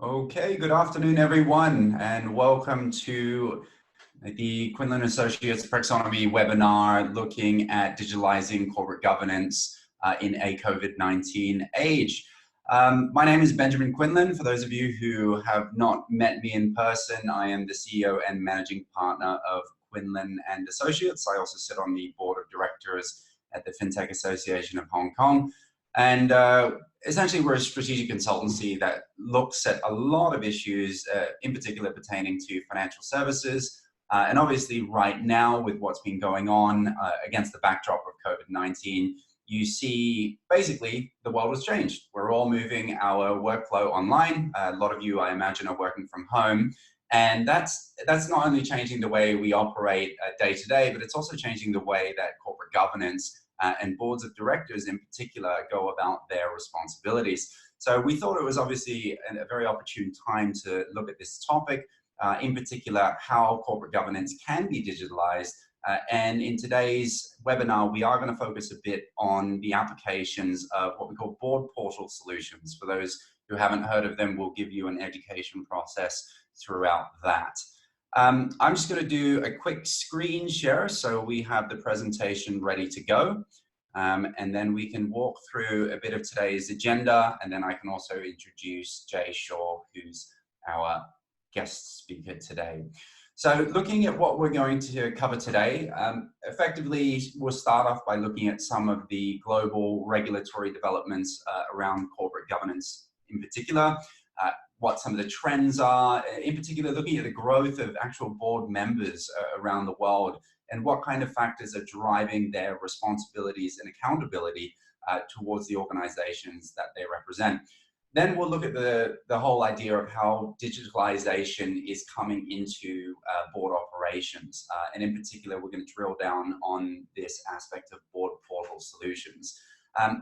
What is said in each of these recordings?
Okay, good afternoon, everyone, and welcome to the Quinlan Associates Praxonomy webinar looking at digitalizing corporate governance in a COVID-19 age. My name is Benjamin Quinlan. For those of you who have not met me in person, I am the CEO and managing partner of Quinlan and Associates. I also sit on the board of directors at the FinTech Association of Hong Kong. And essentially, we're a strategic consultancy that looks at a lot of issues, in particular pertaining to financial services. And obviously, right now, with what's been going on against the backdrop of COVID-19, you see basically the world has changed. We're all moving our workflow online. A lot of you, I imagine, are working from home. And that's not only changing the way we operate day to day, but it's also changing the way that corporate governance and boards of directors in particular go about their responsibilities. So we thought it was obviously a very opportune time to look at this topic, in particular how corporate governance can be digitalized. And in today's webinar, we are going to focus a bit on the applications of what we call board portal solutions. For those who haven't heard of them, we'll give you an education process throughout that. I'm just going to do a quick screen share so we have the presentation ready to go. And then we can walk through a bit of today's agenda, and then I can also introduce Jay Shaw, who's our guest speaker today. So looking at what we're going to cover today, effectively we'll start off by looking at some of the global regulatory developments around corporate governance in particular, what some of the trends are, in particular looking at the growth of actual board members around the world and what kind of factors are driving their responsibilities and accountability towards the organizations that they represent. Then we'll look at the whole idea of how digitalization is coming into board operations. And in particular, we're going to drill down on this aspect of board portal solutions.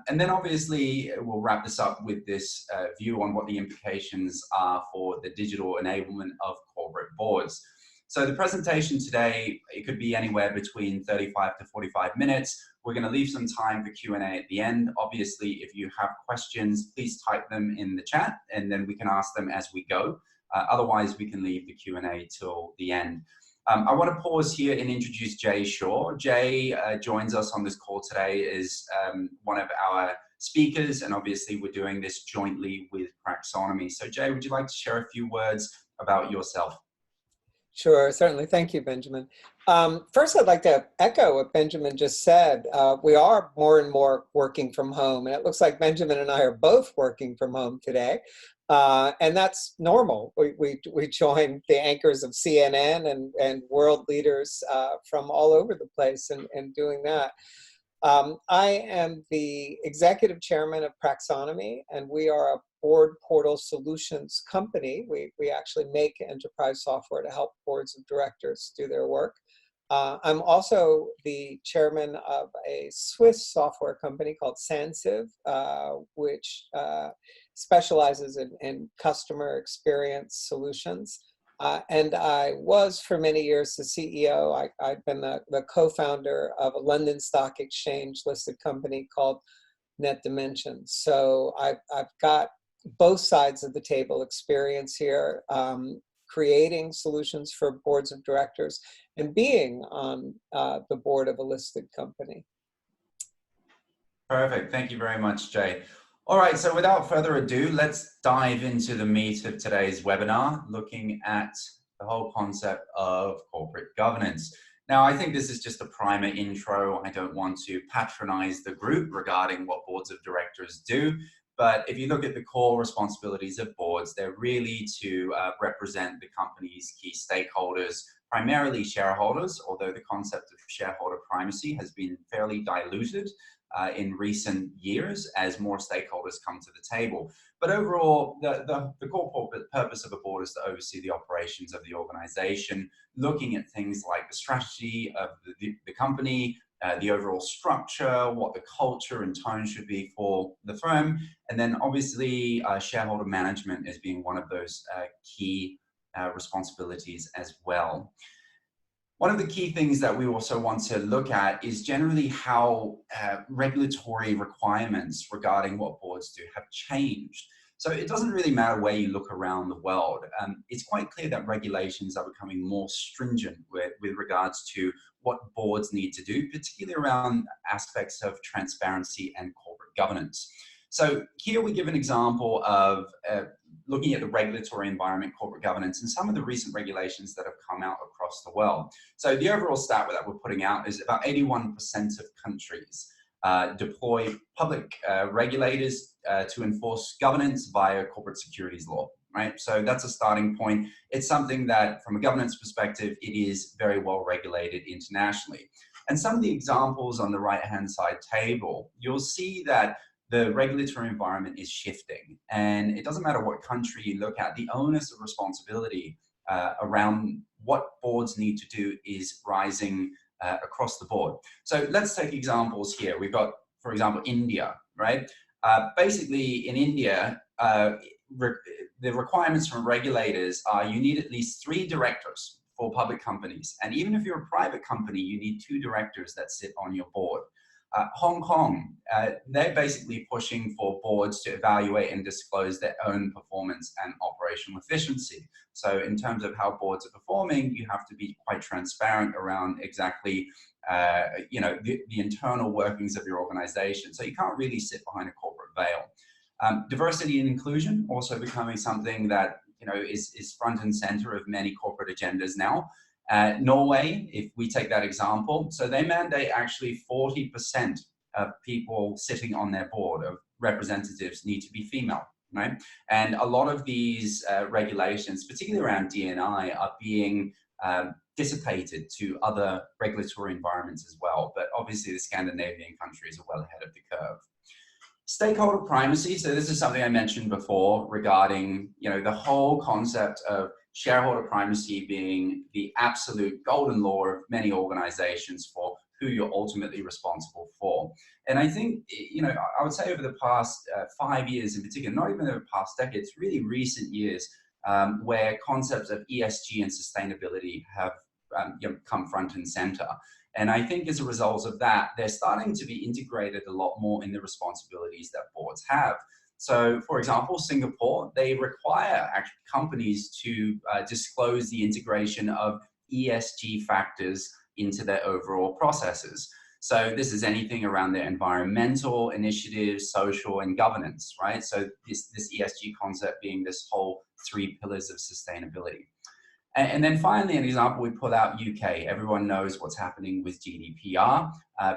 And then obviously, we'll wrap this up with this view on what the implications are for the digital enablement of corporate boards. So the presentation today, it could be anywhere between 35 to 45 minutes. We're going to leave some time for Q&A at the end. Obviously, if you have questions, please type them in the chat and then we can ask them as we go. Otherwise, we can leave the Q&A till the end. I want to pause here and introduce Jay Shaw. Jay joins us on this call today as one of our speakers, and obviously we're doing this jointly with Praxonomy. So Jay, would you like to share a few words about yourself? Sure, certainly. Thank you, Benjamin. First, I'd like to echo what Benjamin just said. We are more and more working from home, and it looks like Benjamin and I are both working from home today. And that's normal. We join the anchors of CNN and world leaders from all over the place and doing that. I am the executive chairman of Praxonomy, and we are a board portal solutions company. We actually make enterprise software to help boards of directors do their work. I'm also the chairman of a Swiss software company called Sansiv, which specializes in customer experience solutions. And I was for many years the CEO. I've been the co-founder of a London Stock Exchange listed company called Net Dimensions. So I've got both sides of the table experience here, creating solutions for boards of directors and being on the board of a listed company. Perfect. Thank you very much, Jay. All right, so without further ado, let's dive into the meat of today's webinar, looking at the whole concept of corporate governance. Now, I think this is just a primer intro. I don't want to patronize the group regarding what boards of directors do, but if you look at the core responsibilities of boards, they're really to represent the company's key stakeholders, primarily shareholders, although the concept of shareholder primacy has been fairly diluted in recent years as more stakeholders come to the table. But overall, the core purpose of a board is to oversee the operations of the organization, looking at things like the strategy of the company, the overall structure, what the culture and tone should be for the firm, and then obviously shareholder management as being one of those key responsibilities as well. One of the key things that we also want to look at is generally how regulatory requirements regarding what boards do have changed. So it doesn't really matter where you look around the world. It's quite clear that regulations are becoming more stringent with regards to what boards need to do, particularly around aspects of transparency and corporate governance. So here we give an example of looking at the regulatory environment, corporate governance, and some of the recent regulations that have come out across the world. So the overall stat that we're putting out is about 81% of countries deploy public regulators to enforce governance via corporate securities law, right? So that's a starting point. It's something that, from a governance perspective, it is very well regulated internationally. And some of the examples on the right-hand side table, you'll see that the regulatory environment is shifting. And it doesn't matter what country you look at, the onus of responsibility around what boards need to do is rising across the board. So let's take examples here. We've got, for example, India, right? Basically, in India, the requirements from regulators are you need at least 3 directors for public companies. And even if you're a private company, you need 2 directors that sit on your board. Hong Kong, they're basically pushing for boards to evaluate and disclose their own performance and operational efficiency. So in terms of how boards are performing, you have to be quite transparent around exactly the internal workings of your organization. So you can't really sit behind a corporate veil. Diversity and inclusion also becoming something that is front and center of many corporate agendas now. Norway, if we take that example, so they mandate actually 40% of people sitting on their board of representatives need to be female, right? And a lot of these regulations, particularly around D&I, are being dissipated to other regulatory environments as well. But obviously the Scandinavian countries are well ahead of the curve. Stakeholder primacy. So this is something I mentioned before regarding, the whole concept of shareholder primacy being the absolute golden law of many organizations for who you're ultimately responsible for. And I think, I would say over the past 5 years in particular, not even over the past decades, really recent years, where concepts of ESG and sustainability have come front and center. And I think as a result of that, they're starting to be integrated a lot more in the responsibilities that boards have. So, for example, Singapore, they require companies to disclose the integration of ESG factors into their overall processes. So this is anything around their environmental initiatives, social, and governance, right? So this ESG concept being this whole 3 pillars of sustainability. And then finally, an example we put out UK. Everyone knows what's happening with GDPR,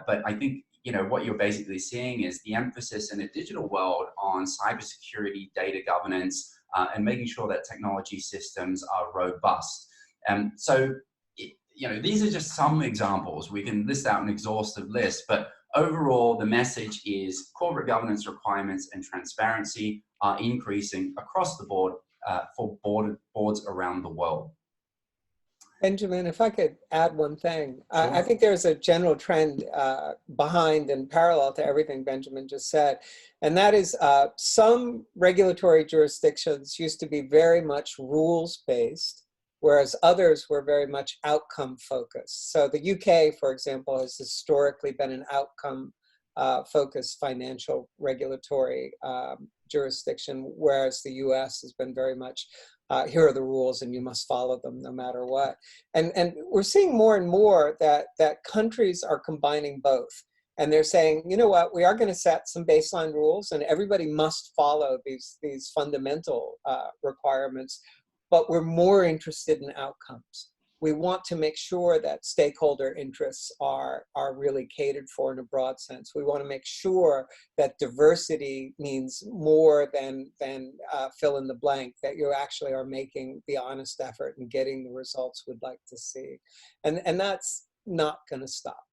but I think what you're basically seeing is the emphasis in a digital world on cybersecurity, data governance, and making sure that technology systems are robust. So these are just some examples. We can list out an exhaustive list, but overall, the message is corporate governance requirements and transparency are increasing across the board for boards around the world. Benjamin, if I could add one thing, Sure. I think there's a general trend behind and parallel to everything Benjamin just said, and that is some regulatory jurisdictions used to be very much rules-based, whereas others were very much outcome-focused. So the UK, for example, has historically been an outcome-focused financial regulatory jurisdiction, whereas the US has been very much here are the rules and you must follow them no matter what. And we're seeing more and more that countries are combining both. And they're saying, you know what, we are going to set some baseline rules and everybody must follow these fundamental requirements, but we're more interested in outcomes. We want to make sure that stakeholder interests are really catered for in a broad sense. We want to make sure that diversity means more than fill in the blank, that you actually are making the honest effort and getting the results we'd like to see. And that's not going to stop.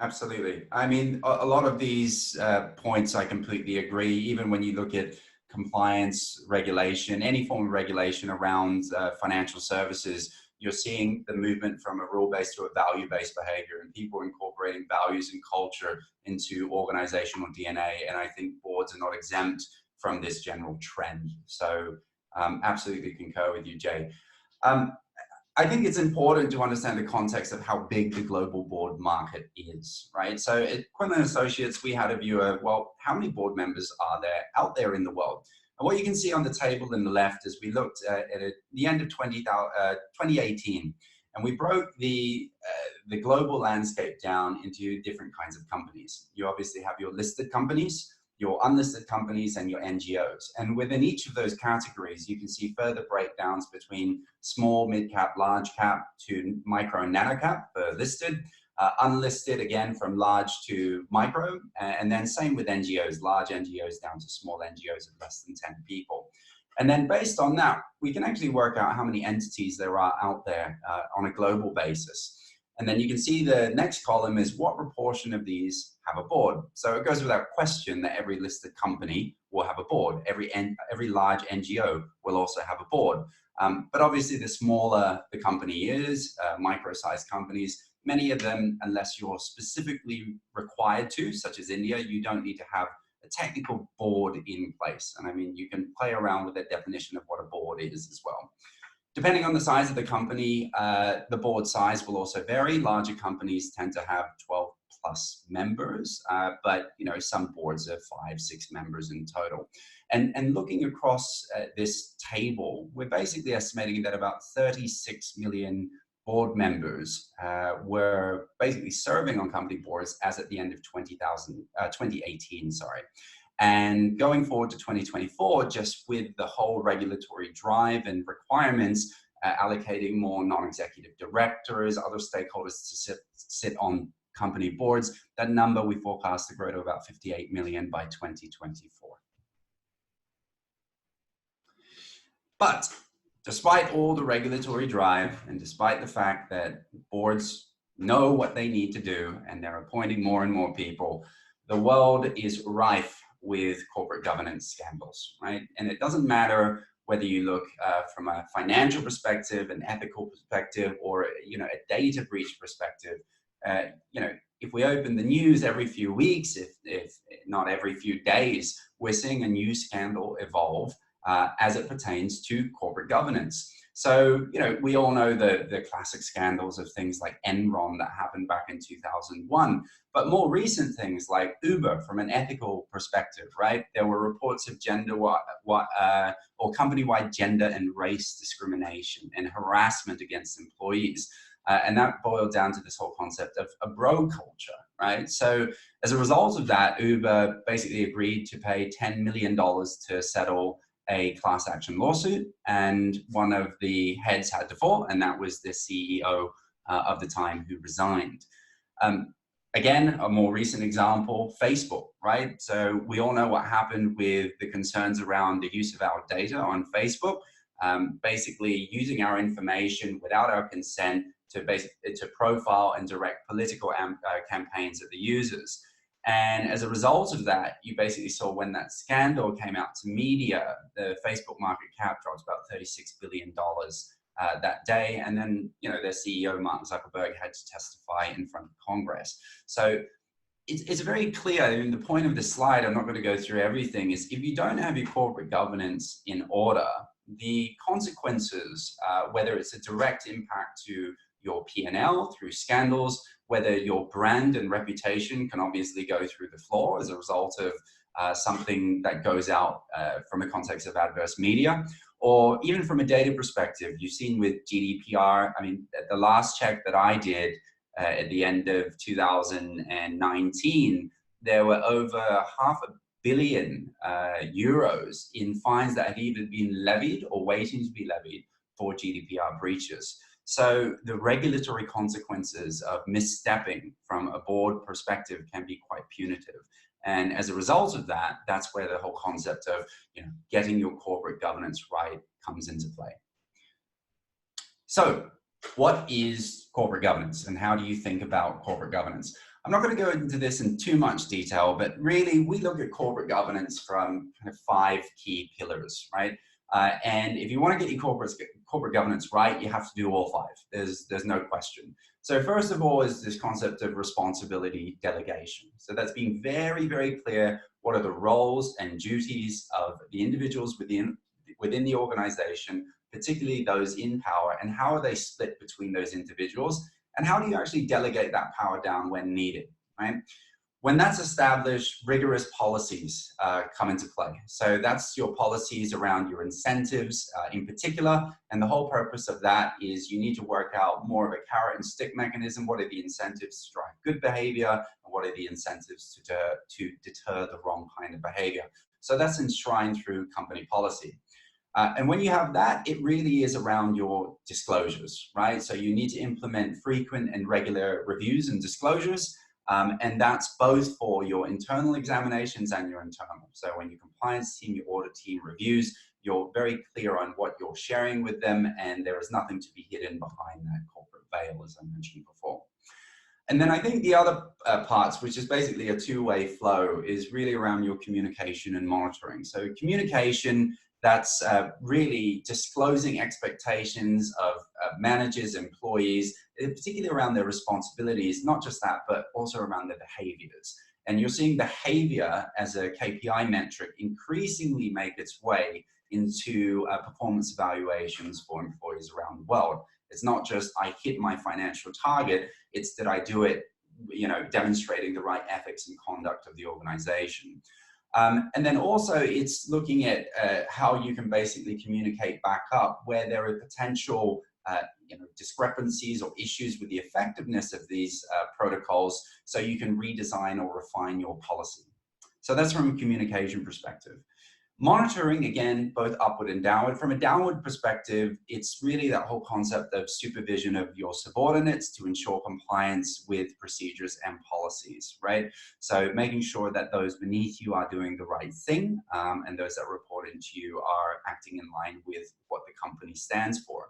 Absolutely. I mean, a lot of these points I completely agree. Even when you look at compliance, regulation, any form of regulation around financial services, you're seeing the movement from a rule-based to a value-based behavior and people incorporating values and culture into organizational DNA. And I think boards are not exempt from this general trend. So absolutely concur with you, Jay. I think it's important to understand the context of how big the global board market is, right? So at Quinlan Associates, we had a view of, well, how many board members are there out there in the world? And what you can see on the table in the left is we looked at the end of 2018, and we broke the global landscape down into different kinds of companies. You obviously have your listed companies, your unlisted companies, and your NGOs. And within each of those categories, you can see further breakdowns between small, mid-cap, large cap to micro and nano cap for listed, unlisted again from large to micro, and then same with NGOs, large NGOs down to small NGOs of less than 10 people. And then based on that, we can actually work out how many entities there are out there on a global basis. And then you can see the next column is what proportion of these have a board. So it goes without question that every listed company will have a board. Every large NGO will also have a board. But obviously the smaller the company is, micro-sized companies, many of them, unless you're specifically required to, such as India, you don't need to have a technical board in place. And I mean, you can play around with the definition of what a board is as well. Depending on the size of the company, the board size will also vary. Larger companies tend to have 12 plus members, but some boards are 5, 6 members in total. And looking across this table, we're basically estimating that about 36 million board members were basically serving on company boards as at the end of 2018, sorry. And going forward to 2024, just with the whole regulatory drive and requirements, allocating more non-executive directors, other stakeholders to sit on company boards, that number we forecast to grow to about 58 million by 2024. But despite all the regulatory drive and despite the fact that boards know what they need to do and they're appointing more and more people, the world is rife with corporate governance scandals, right? And it doesn't matter whether you look from a financial perspective, an ethical perspective, or a data breach perspective. If we open the news every few weeks, if not every few days, we're seeing a new scandal evolve as it pertains to corporate governance. So, we all know the classic scandals of things like Enron that happened back in 2001, but more recent things like Uber from an ethical perspective, right? There were reports of or company-wide gender and race discrimination and harassment against employees. And that boiled down to this whole concept of a bro culture, right? So as a result of that, Uber basically agreed to pay $10 million to settle a class action lawsuit, and one of the heads had to fall, and that was the CEO of the time who resigned. Again, a more recent example, Facebook, right? So we all know what happened with the concerns around the use of our data on Facebook, basically using our information without our consent to profile and direct political campaigns at the users. And as a result of that, you basically saw when that scandal came out to media, the Facebook market cap dropped about $36 billion that day. And then, their CEO, Mark Zuckerberg, had to testify in front of Congress. So it's very clear. I mean, the point of this slide, I'm not going to go through everything, is if you don't have your corporate governance in order, the consequences, whether it's a direct impact to your P&L through scandals, whether your brand and reputation can obviously go through the floor as a result of something that goes out from the context of adverse media, or even from a data perspective. You've seen with GDPR, I mean, the last check that I did at the end of 2019, there were over €500 million in fines that had either been levied or waiting to be levied for GDPR breaches. So the regulatory consequences of misstepping from a board perspective can be quite punitive. And as a result of that, that's where the whole concept of getting your corporate governance right comes into play. So what is corporate governance and how do you think about corporate governance? I'm not going to go into this in too much detail, but really we look at corporate governance from kind of 5 key pillars, right? And if you want to get your corporate governance right, you have to do all 5. There's no question. So first of all is this concept of responsibility delegation. So that's being very, very clear. What are the roles and duties of the individuals within the organization? particularly those in power, and how are they split between those individuals, and how do you actually delegate that power down when needed, right? When that's established, rigorous policies come into play. So that's your policies around your incentives in particular. And the whole purpose of that is you need to work out more of a carrot and stick mechanism. What are the incentives to drive good behavior? And what are the incentives to deter the wrong kind of behavior? So that's enshrined through company policy. And when you have that, it really is around your disclosures, right? So you need to implement frequent and regular reviews and disclosures. And that's both for your internal examinations and your internal. So when your compliance team, your audit team reviews, you're very clear on what you're sharing with them, and there is nothing to be hidden behind that corporate veil, as I mentioned before. And then I think the other parts, which is basically a two-way flow, is really around your communication and monitoring. So communication, that's really disclosing expectations of managers, employees, particularly around their responsibilities, not just that, but also around their behaviors. And you're seeing behavior as a KPI metric increasingly make its way into performance evaluations for employees around the world. It's not just I hit my financial target, it's that I do it, demonstrating the right ethics and conduct of the organization. And then also it's looking at how you can basically communicate back up where there are potential discrepancies or issues with the effectiveness of these protocols, so you can redesign or refine your policy. So that's from a communication perspective. Monitoring, again, both upward and downward. From a downward perspective, it's really that whole concept of supervision of your subordinates to ensure compliance with procedures and policies, right? So making sure that those beneath you are doing the right thing, and those that report into you are acting in line with what the company stands for.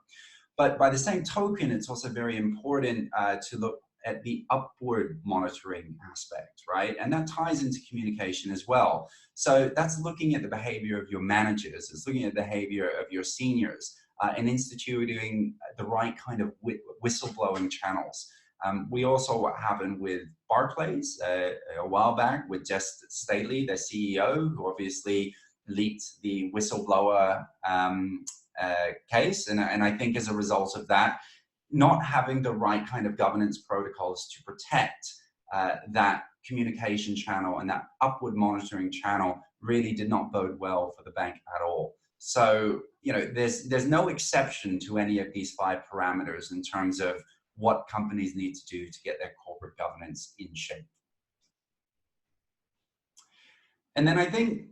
But by the same token, it's also very important to look at the upward monitoring aspect, right? And that ties into communication as well. So that's looking at the behavior of your managers, it's looking at the behavior of your seniors, and instituting the right kind of whistleblowing channels. We saw what happened with Barclays a while back with Jess Staley, their CEO, who obviously leaked the whistleblower case. And I think as a result of that, not having the right kind of governance protocols to protect that communication channel and that upward monitoring channel really did not bode well for the bank at all. So, there's no exception to any of these 5 parameters in terms of what companies need to do to get their corporate governance in shape. And then I think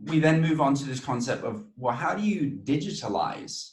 we then move on to this concept of, well, how do you digitalize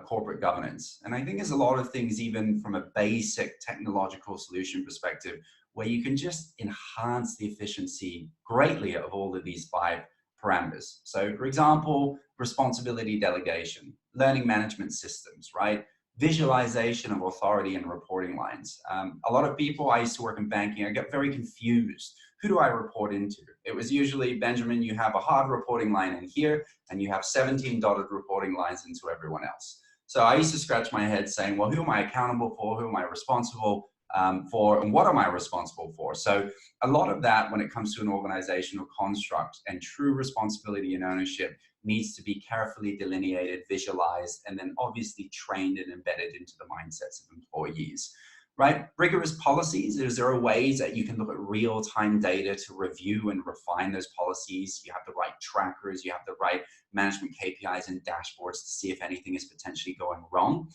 corporate governance? And I think there's a lot of things, even from a basic technological solution perspective, where you can just enhance the efficiency greatly of all of these 5 parameters. So for example, responsibility delegation, learning management systems, right? Visualization of authority and reporting lines. A lot of people, I used to work in banking, I got very confused. Who do I report into? It was usually, Benjamin, you have a hard reporting line in here, and you have 17 dotted reporting lines into everyone else. So I used to scratch my head saying, well, who am I accountable for? Who am I responsible for? And what am I responsible for? So a lot of that, when it comes to an organizational construct and true responsibility and ownership, needs to be carefully delineated, visualized, and then obviously trained and embedded into the mindsets of employees. Right? Rigorous policies, there are ways that you can look at real-time data to review and refine those policies. You have the right trackers, you have the right management KPIs and dashboards to see if anything is potentially going wrong.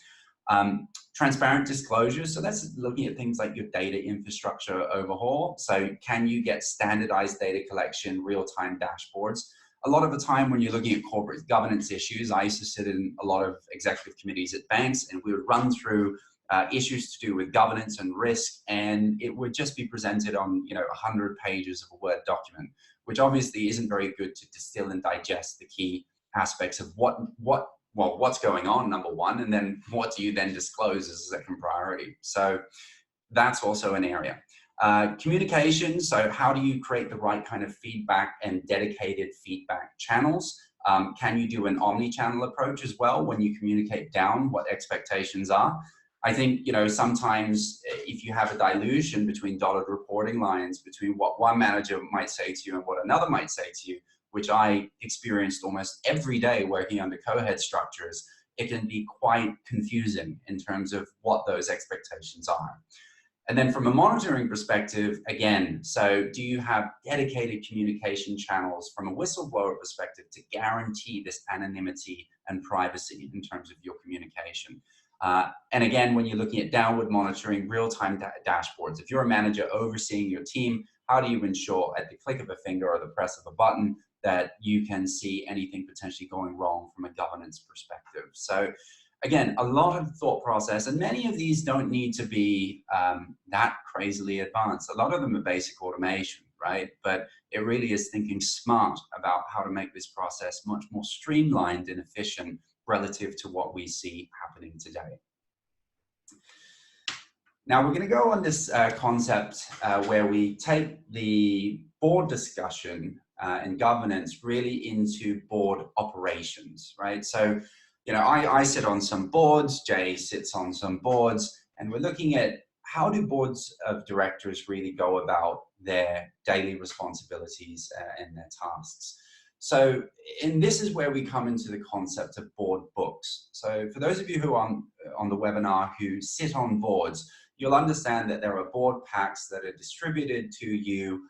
Transparent disclosures, so that's looking at things like your data infrastructure overhaul. So can you get standardized data collection, real-time dashboards? A lot of the time when you're looking at corporate governance issues, I used to sit in a lot of executive committees at banks, and we would run through issues to do with governance and risk, and it would just be presented on 100 pages of a Word document, which obviously isn't very good to distill and digest the key aspects of what's going on, number one, and then what do you then disclose as a second priority. So that's also an area. Communication, so how do you create the right kind of feedback and dedicated feedback channels? Can you do an omni-channel approach as well when you communicate down what expectations are? I think, sometimes if you have a dilution between dotted reporting lines, between what one manager might say to you and what another might say to you, which I experienced almost every day working under co-head structures, it can be quite confusing in terms of what those expectations are. And then from a monitoring perspective, again, so do you have dedicated communication channels from a whistleblower perspective to guarantee this anonymity and privacy in terms of your communication? And again, when you're looking at downward monitoring, real-time dashboards, if you're a manager overseeing your team, how do you ensure at the click of a finger or the press of a button that you can see anything potentially going wrong from a governance perspective? So again, a lot of thought process, and many of these don't need to be that crazily advanced. A lot of them are basic automation, right? But it really is thinking smart about how to make this process much more streamlined and efficient relative to what we see happening today. Now we're going to go on this concept where we take the board discussion and governance really into board operations, right? So, you know, I sit on some boards, Jay sits on some boards, and we're looking at how do boards of directors really go about their daily responsibilities and their tasks. So, and this is where we come into the concept of board books. So for those of you who are on the webinar who sit on boards, you'll understand that there are board packs that are distributed to you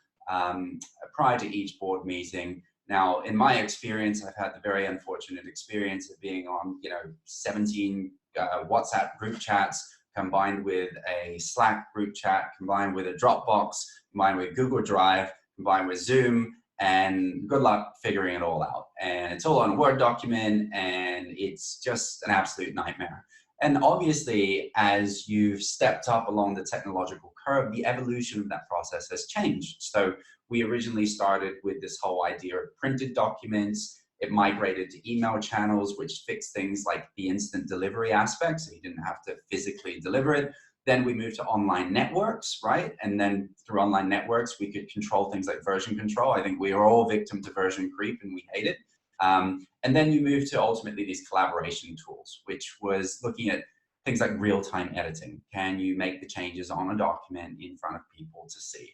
prior to each board meeting. Now, in my experience, I've had the very unfortunate experience of being on, 17 WhatsApp group chats, combined with a Slack group chat, combined with a Dropbox, combined with Google Drive, combined with Zoom, and good luck figuring it all out. And it's all on a Word document, and it's just an absolute nightmare. And obviously, as you've stepped up along the technological curve, the evolution of that process has changed. So we originally started with this whole idea of printed documents. It migrated to email channels, which fixed things like the instant delivery aspect, so you didn't have to physically deliver it. Then we moved to online networks, right? And then through online networks, we could control things like version control. I think we are all victim to version creep, and we hate it. And then you move to ultimately these collaboration tools, which was looking at things like real-time editing. Can you make the changes on a document in front of people to see?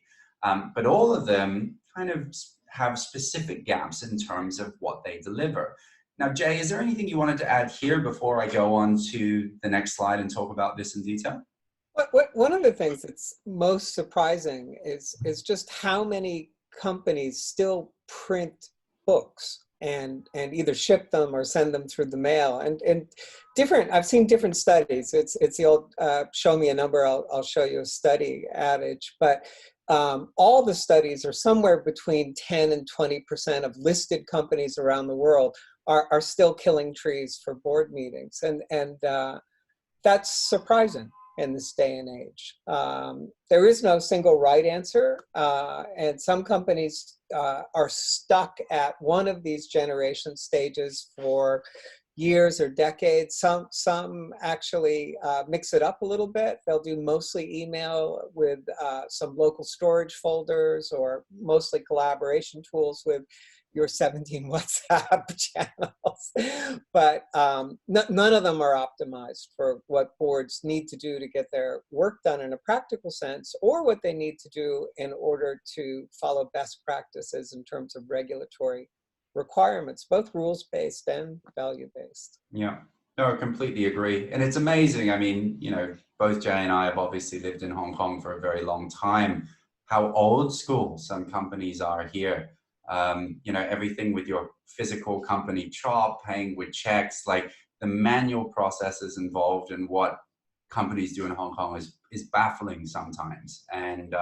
But all of them kind of have specific gaps in terms of what they deliver. Now, Jay, is there anything you wanted to add here before I go on to the next slide and talk about this in detail? One of the things that's most surprising is just how many companies still print books and either ship them or send them through the mail. And different, I've seen different studies. It's the old show me a number, I'll show you a study adage. But all the studies are somewhere between 10 and 20% of listed companies around the world are still killing trees for board meetings. And that's surprising in this day and age. There is no single right answer, and some companies are stuck at one of these generation stages for years or decades. Some actually mix it up a little bit. They'll do mostly email with some local storage folders, or mostly collaboration tools with your 17 WhatsApp channels. But none of them are optimized for what boards need to do to get their work done in a practical sense, or what they need to do in order to follow best practices in terms of regulatory requirements, both rules-based and value-based. Yeah, no, I completely agree. And it's amazing. I mean, both Jay and I have obviously lived in Hong Kong for a very long time, how old school some companies are here. Everything with your physical company chart, paying with checks, like the manual processes involved in what companies do in Hong Kong is baffling sometimes. And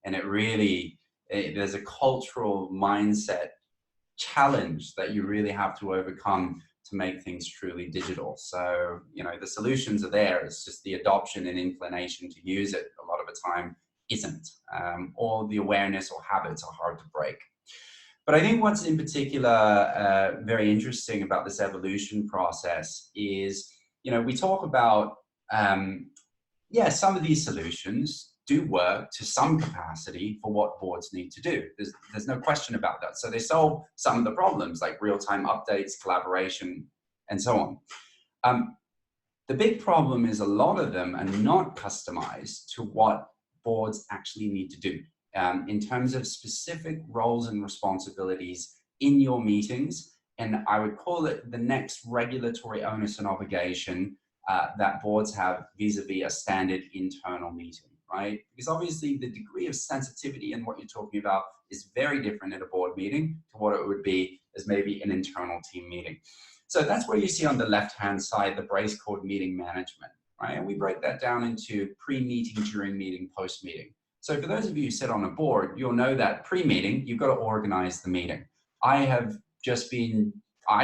it really, there's a cultural mindset challenge that you really have to overcome to make things truly digital. So, the solutions are there. It's just the adoption and inclination to use it a lot of the time isn't, or the awareness or habits are hard to break. But I think what's in particular very interesting about this evolution process is, we talk about, some of these solutions do work to some capacity for what boards need to do. There's no question about that. So they solve some of the problems like real-time updates, collaboration, and so on. The big problem is a lot of them are not customized to what boards actually need to do. In terms of specific roles and responsibilities in your meetings and I would call it the next regulatory onus and obligation that boards have vis-a-vis a standard internal meeting, right? Because obviously the degree of sensitivity in what you're talking about is very different at a board meeting to what it would be as maybe an internal team meeting. So that's where you see on the left-hand side the brace called meeting management, right? And we break that down into pre-meeting, during meeting, post-meeting. So for those of you who sit on a board, you'll know that pre-meeting, you've got to organize the meeting. I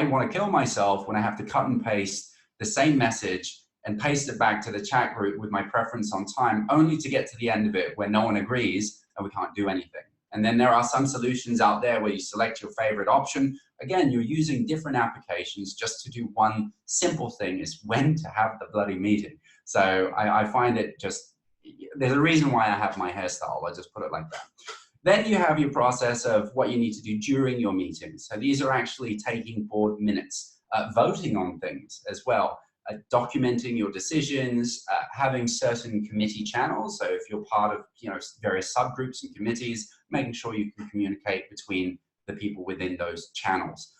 want to kill myself when I have to cut and paste the same message and paste it back to the chat group with my preference on time, only to get to the end of it where no one agrees and we can't do anything. And then there are some solutions out there where you select your favorite option. Again, you're using different applications just to do one simple thing, is when to have the bloody meeting. So I find it just, there's a reason why I have my hairstyle, I'll just put it like that. Then you have your process of what you need to do during your meetings. So these are actually taking board minutes, voting on things as well, documenting your decisions, having certain committee channels. So if you're part of various subgroups and committees, making sure you can communicate between the people within those channels.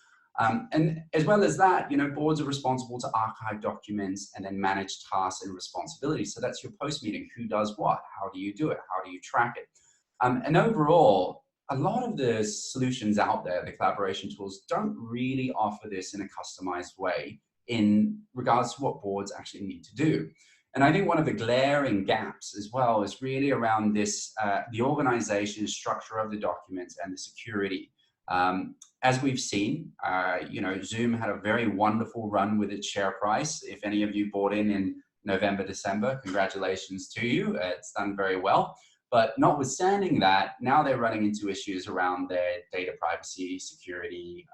And as well as that, boards are responsible to archive documents and then manage tasks and responsibilities. So that's your post-meeting. Who does what? How do you do it? How do you track it? And overall, a lot of the solutions out there, the collaboration tools, don't really offer this in a customized way in regards to what boards actually need to do. And I think one of the glaring gaps as well is really around this, the organization structure of the documents and the security. As we've seen, Zoom had a very wonderful run with its share price. If any of you bought in November, December, congratulations to you. It's done very well. But notwithstanding that, now they're running into issues around their data privacy, security,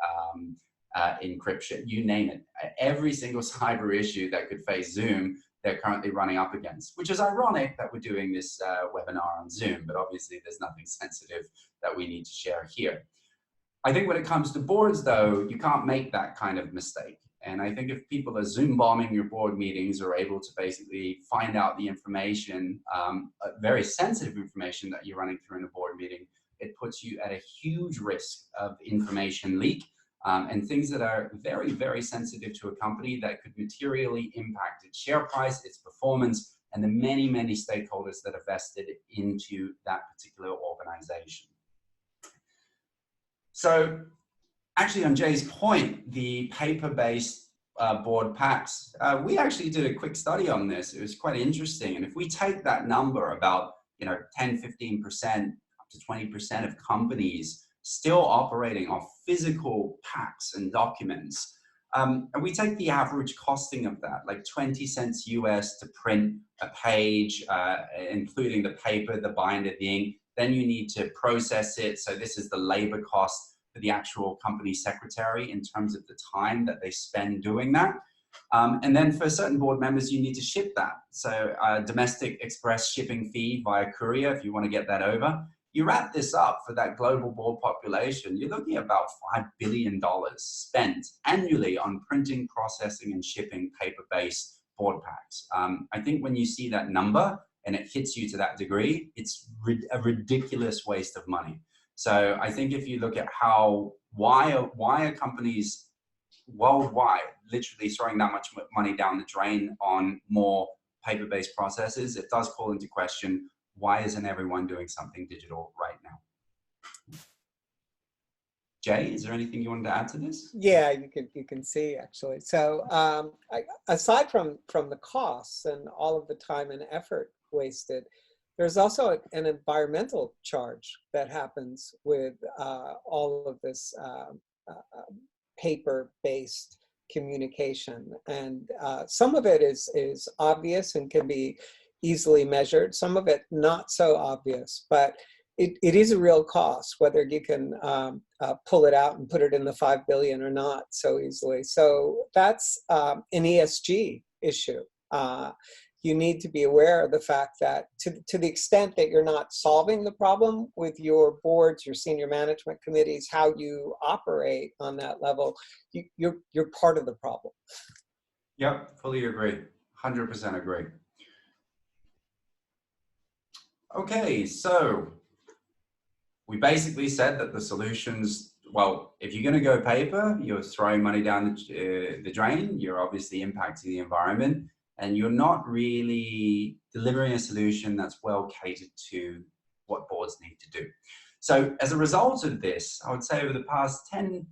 encryption, you name it. Every single cyber issue that could face Zoom, they're currently running up against, which is ironic that we're doing this webinar on Zoom, but obviously there's nothing sensitive that we need to share here. I think when it comes to boards, though, you can't make that kind of mistake. And I think if people are Zoom bombing your board meetings or able to basically find out the information, very sensitive information that you're running through in a board meeting, it puts you at a huge risk of information leak and things that are very, very sensitive to a company that could materially impact its share price, its performance, and the many, many stakeholders that are vested into that particular organization. So actually, on Jay's point, the paper-based board packs, we actually did a quick study on this. It was quite interesting. And if we take that number, about 10, 15%, up to 20% of companies still operating off physical packs and documents, and we take the average costing of that, like 20 cents US to print a page, including the paper, the binder, the ink. Then you need to process it. So this is the labor cost for the actual company secretary in terms of the time that they spend doing that. And then for certain board members, you need to ship that. So domestic express shipping fee via courier, if you want to get that over. You wrap this up for that global board population, you're looking at about $5 billion spent annually on printing, processing, and shipping paper-based board packs. I think when you see that number, and it hits you to that degree, it's a ridiculous waste of money. So I think if you look at why are companies worldwide literally throwing that much money down the drain on more paper-based processes, it does call into question, why isn't everyone doing something digital right now? Jay, is there anything you wanted to add to this? Yeah, you can see actually. So aside from the costs and all of the time and effort wasted, there's also an environmental charge that happens with all of this paper-based communication. And some of it is obvious and can be easily measured. Some of it not so obvious, but it is a real cost, whether you can pull it out and put it in the 5 billion or not so easily. So that's an ESG issue. You need to be aware of the fact that to the extent that you're not solving the problem with your boards, your senior management committees, how you operate on that level, you're part of the problem. Yep, fully agree. 100% agree. Okay, so we basically said that the solutions well, if you're going to go paper, you're throwing money down the drain, you're obviously impacting the environment, and you're not really delivering a solution that's well catered to what boards need to do. So as a result of this, I would say over the past 10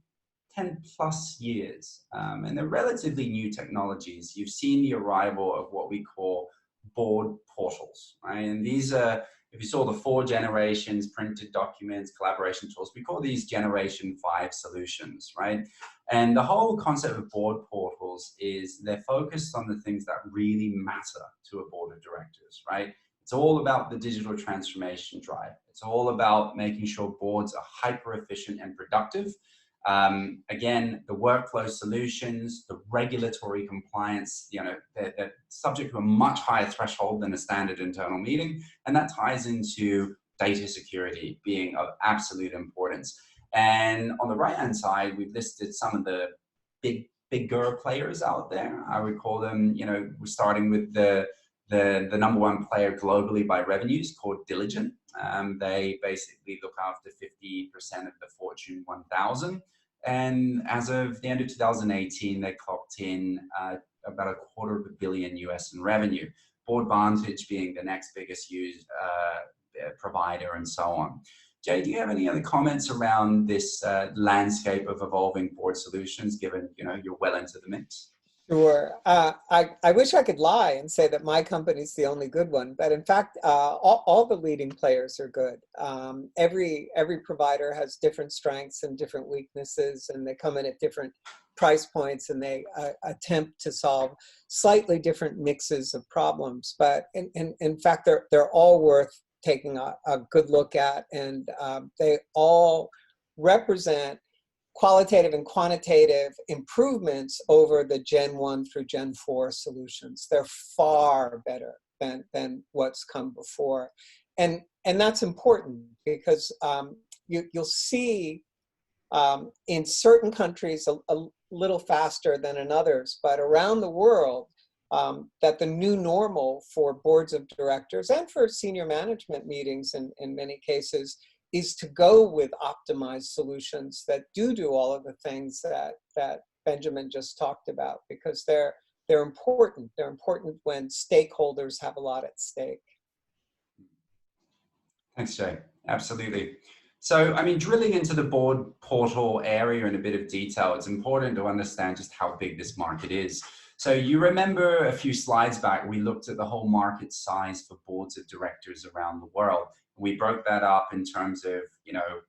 plus years, and they're relatively new technologies, you've seen the arrival of what we call board portals, right? And these are, if you saw the 4 generations, printed documents, collaboration tools, we call these generation 5 solutions, right? And the whole concept of board portals is they're focused on the things that really matter to a board of directors, right? It's all about the digital transformation drive. It's all about making sure boards are hyper efficient and productive. Again, the workflow solutions, the regulatory compliance, you know, they're subject to a much higher threshold than a standard internal meeting. And that ties into data security being of absolute importance. And on the right-hand side, we've listed some of the bigger players out there. I would call them, you know, we're starting with the number 1 player globally by revenues called Diligent. They basically look after 50% of the Fortune 1000. And as of the end of 2018, they clocked in about $250 million US in revenue. Boardvantage being the next biggest provider and so on. Jay, do you have any other comments around this landscape of evolving board solutions, given, you know, you're well into the mix? Sure. I wish I could lie and say that my company's the only good one, but in fact, all the leading players are good. Every provider has different strengths and different weaknesses, and they come in at different price points, and they attempt to solve slightly different mixes of problems. But in fact, they're all worth taking a good look at, and they all represent qualitative and quantitative improvements over the Gen 1 through Gen 4 solutions. They're far better than what's come before. And that's important because you'll see in certain countries a little faster than in others, but around the world, that the new normal for boards of directors and for senior management meetings in many cases is to go with optimized solutions that do all of the things that Benjamin just talked about, because they're important. They're important when stakeholders have a lot at stake. Thanks, Jay. Absolutely. So, I mean, drilling into the board portal area in a bit of detail, it's important to understand just how big this market is. So you remember a few slides back, we looked at the whole market size for boards of directors around the world. We broke that up in terms of, you know,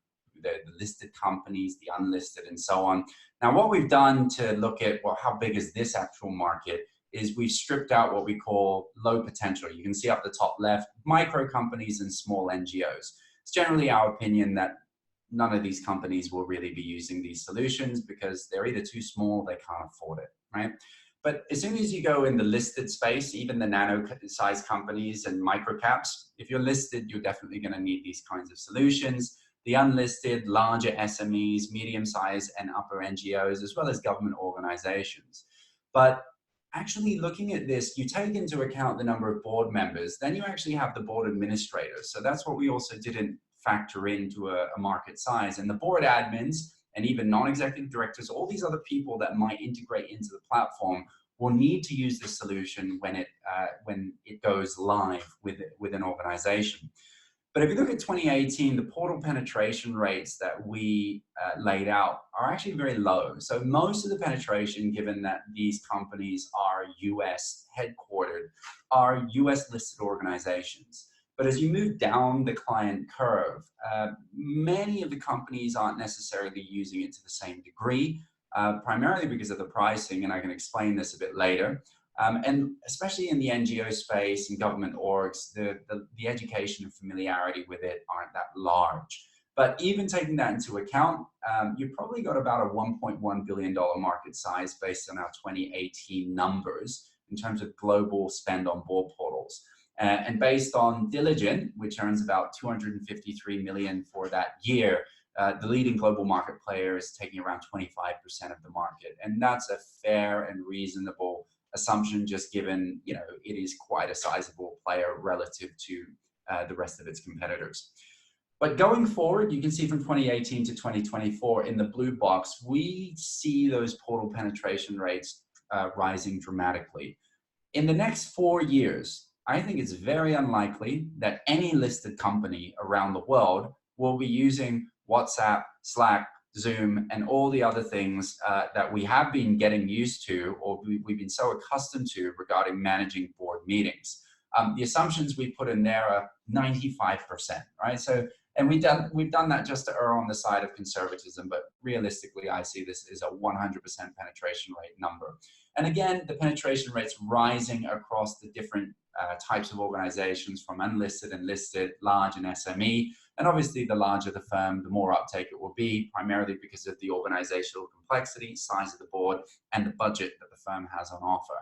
the listed companies, the unlisted, and so on. Now, what we've done to look at, well, how big is this actual market, is we've stripped out what we call low potential. You can see up the top left, micro companies and small NGOs. It's generally our opinion that none of these companies will really be using these solutions because they're either too small, they can't afford it, right? But as soon as you go in the listed space, even the nano-sized companies and microcaps, if you're listed, you're definitely going to need these kinds of solutions. The unlisted, larger SMEs, medium-sized and upper NGOs, as well as government organizations. But actually looking at this, you take into account the number of board members, then you actually have the board administrators. So that's what we also didn't factor into a market size. And the board admins, and even non-executive directors, all these other people that might integrate into the platform will need to use this solution when it goes live with an organization. But if you look at 2018, the portal penetration rates that we laid out are actually very low. So most of the penetration, given that these companies are US headquartered, are US listed organizations. But as you move down the client curve, many of the companies aren't necessarily using it to the same degree, primarily because of the pricing, and I can explain this a bit later. And especially in the NGO space and government orgs, the education and familiarity with it aren't that large. But even taking that into account, you've probably got about a $1.1 billion market size based on our 2018 numbers in terms of global spend on board portals. And based on Diligent, which earns about $253 million for that year, the leading global market player is taking around 25% of the market. And that's a fair and reasonable assumption, just given, you know, it is quite a sizable player relative to the rest of its competitors. But going forward, you can see from 2018 to 2024 in the blue box, we see those portal penetration rates rising dramatically. In the next 4 years, I think it's very unlikely that any listed company around the world will be using WhatsApp, Slack, Zoom, and all the other things that we have been getting used to, or we've been so accustomed to regarding managing board meetings. The assumptions we put in there are 95%, right? So, and we've done that just to err on the side of conservatism, but realistically, I see this as a 100% penetration rate number. And again, the penetration rate's rising across the different types of organizations, from unlisted and listed, large and SME. And obviously, the larger the firm, the more uptake it will be, primarily because of the organizational complexity, size of the board, and the budget that the firm has on offer.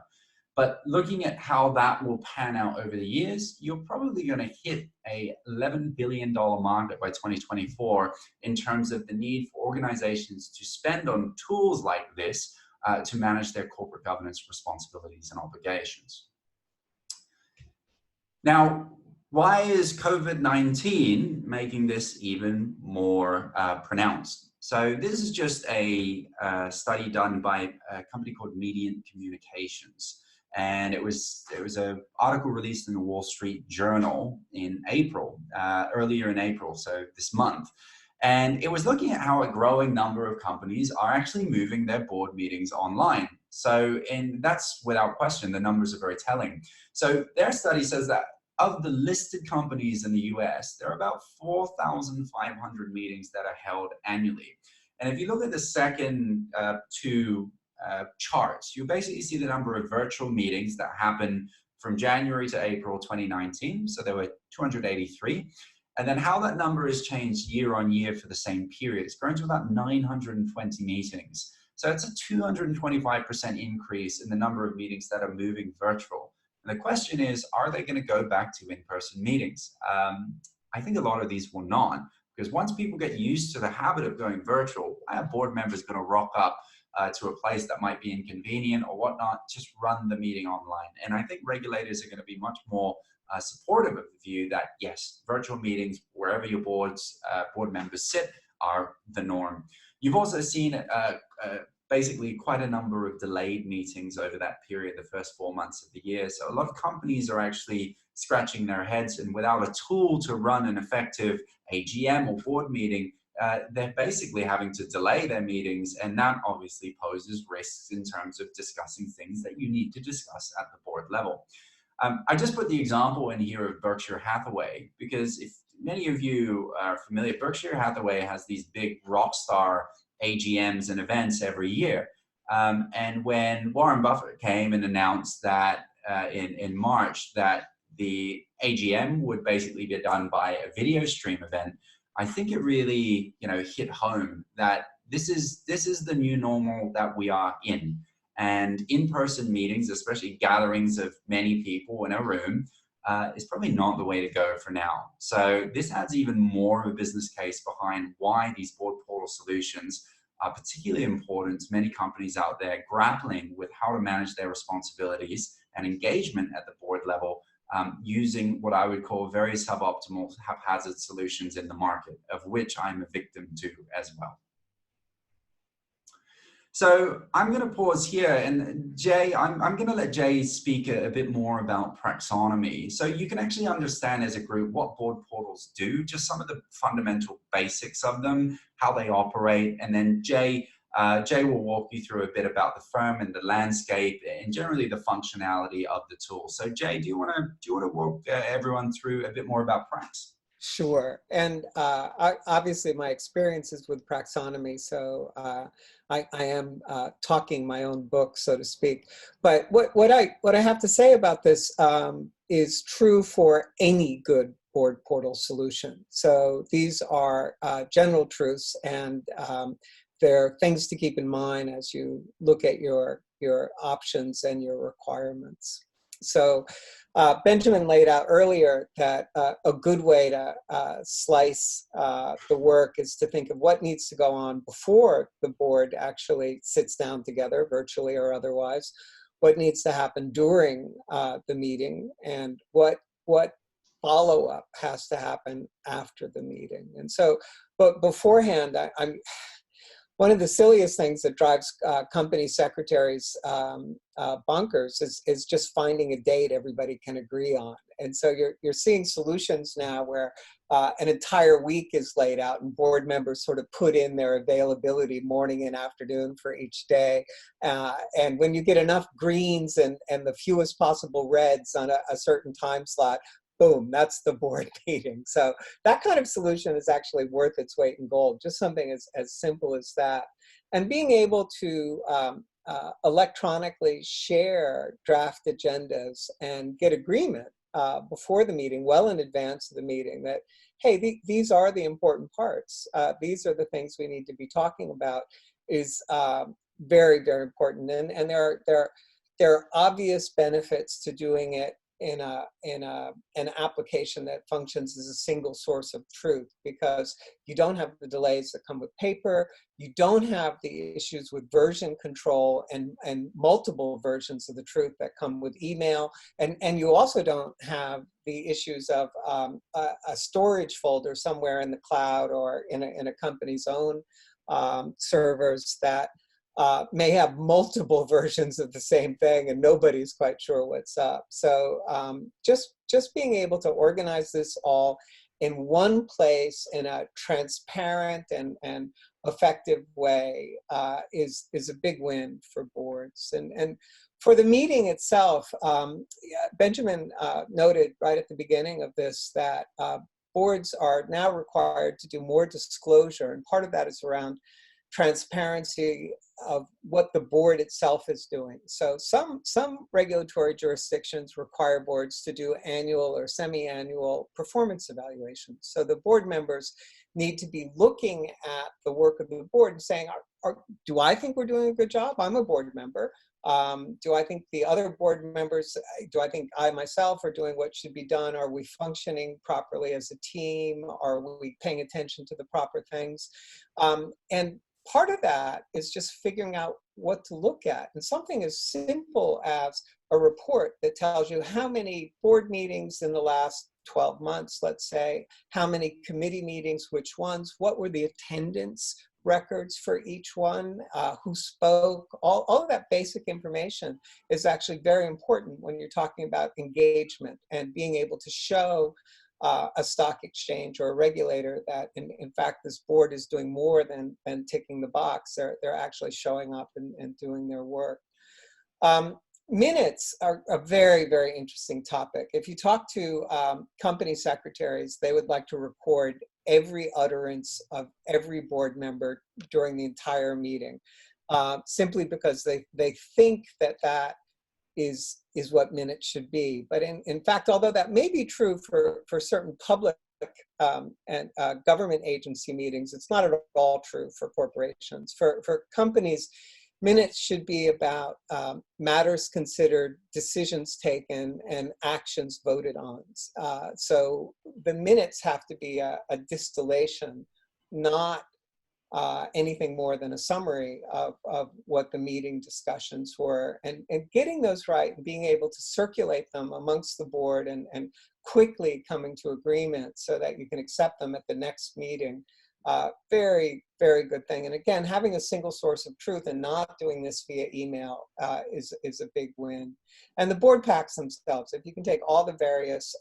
But looking at how that will pan out over the years, you're probably going to hit a $11 billion market by 2024 in terms of the need for organizations to spend on tools like this to manage their corporate governance responsibilities and obligations. Now, why is COVID-19 making this even more pronounced? So this is just a study done by a company called Mediant Communications. And it was an article released in the Wall Street Journal in April, earlier in April, so this month. And it was looking at how a growing number of companies are actually moving their board meetings online. So, and that's without question, the numbers are very telling. So their study says that of the listed companies in the US, there are about 4,500 meetings that are held annually. And if you look at the second two charts, you basically see the number of virtual meetings that happened from January to April 2019. So there were 283. And then how that number has changed year on year for the same period. It's grown to about 920 meetings. So it's a 225% increase in the number of meetings that are moving virtual. And the question is, are they going to go back to in-person meetings? I think a lot of these will not, because once people get used to the habit of going virtual, a board member is going to rock up to a place that might be inconvenient or whatnot, just run the meeting online. And I think regulators are going to be much more supportive of the view that, yes, virtual meetings, wherever your board members sit, are the norm. You've also seen basically quite a number of delayed meetings over that period, the first 4 months of the year. So a lot of companies are actually scratching their heads, and without a tool to run an effective AGM or board meeting, they're basically having to delay their meetings, and that obviously poses risks in terms of discussing things that you need to discuss at the board level. I just put the example in here of Berkshire Hathaway, because if many of you are familiar, Berkshire Hathaway has these big rock star AGMs and events every year. And when Warren Buffett came and announced that in March that the AGM would basically be done by a video stream event, I think it really, hit home that this is the new normal that we are in. And in-person meetings, especially gatherings of many people in a room, is probably not the way to go for now. So this adds even more of a business case behind why these board portal solutions are particularly important to many companies out there grappling with how to manage their responsibilities and engagement at the board level, using what I would call very suboptimal, haphazard solutions in the market, of which I'm a victim to as well. So I'm going to pause here, and Jay, I'm going to let Jay speak a bit more about Praxonomy. So you can actually understand as a group what board portals do, just some of the fundamental basics of them, how they operate, and then Jay will walk you through a bit about the firm and the landscape and generally the functionality of the tool. So Jay, do you want to walk everyone through a bit more about Prax? Sure. And obviously my experience is with Praxonomy, so I am talking my own book, so to speak. But what I have to say about this is true for any good board portal solution. So these are general truths, and there are things to keep in mind as you look at your options and your requirements. So Benjamin laid out earlier that a good way to slice the work is to think of what needs to go on before the board actually sits down together, virtually or otherwise, what needs to happen during the meeting, and what follow-up has to happen after the meeting. And so, but beforehand, one of the silliest things that drives company secretaries bonkers is just finding a date everybody can agree on. And so you're seeing solutions now where an entire week is laid out and board members sort of put in their availability morning and afternoon for each day. And when you get enough greens and the fewest possible reds on a certain time slot, boom, that's the board meeting. So that kind of solution is actually worth its weight in gold, just something as simple as that. And being able to electronically share draft agendas and get agreement before the meeting, well in advance of the meeting, that, hey, these are the important parts. These are the things we need to be talking about, is very, very important. And there are obvious benefits to doing it in an application that functions as a single source of truth, because you don't have the delays that come with paper, you don't have the issues with version control and multiple versions of the truth that come with email, and you also don't have the issues of a storage folder somewhere in the cloud or in a company's own servers that may have multiple versions of the same thing and nobody's quite sure what's up. So just being able to organize this all in one place in a transparent and effective way is a big win for boards. And for the meeting itself, Benjamin noted right at the beginning of this that boards are now required to do more disclosure, and part of that is around transparency of what the board itself is doing. So some regulatory jurisdictions require boards to do annual or semi-annual performance evaluations. So the board members need to be looking at the work of the board and saying, do I think we're doing a good job? I'm a board member. Do I think the other board members, do I think I myself are doing what should be done? Are we functioning properly as a team? Are we paying attention to the proper things? And part of that is just figuring out what to look at. And something as simple as a report that tells you how many board meetings in the last 12 months, let's say, how many committee meetings, which ones, what were the attendance records for each one, who spoke, all of that basic information is actually very important when you're talking about engagement and being able to show a stock exchange or a regulator that in fact this board is doing more than ticking the box. They're actually showing up and doing their work. Minutes are a very, very interesting topic. If you talk to company secretaries, they would like to record every utterance of every board member during the entire meeting, simply because they think that is what minutes should be. But in fact, although that may be true for certain public and government agency meetings, it's not at all true for corporations. For companies, minutes should be about matters considered, decisions taken, and actions voted on. So the minutes have to be a distillation, not anything more than a summary of what the meeting discussions were, and getting those right and being able to circulate them amongst the board and quickly coming to agreement so that you can accept them at the next meeting. Very, very good thing. And again, having a single source of truth and not doing this via email is a big win. And the board packs themselves, if you can take all the various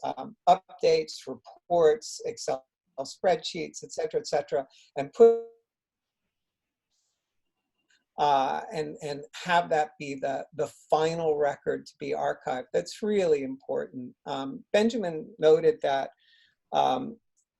updates, reports, Excel spreadsheets, et cetera, and put and have that be the final record to be archived. That's really important. Benjamin noted that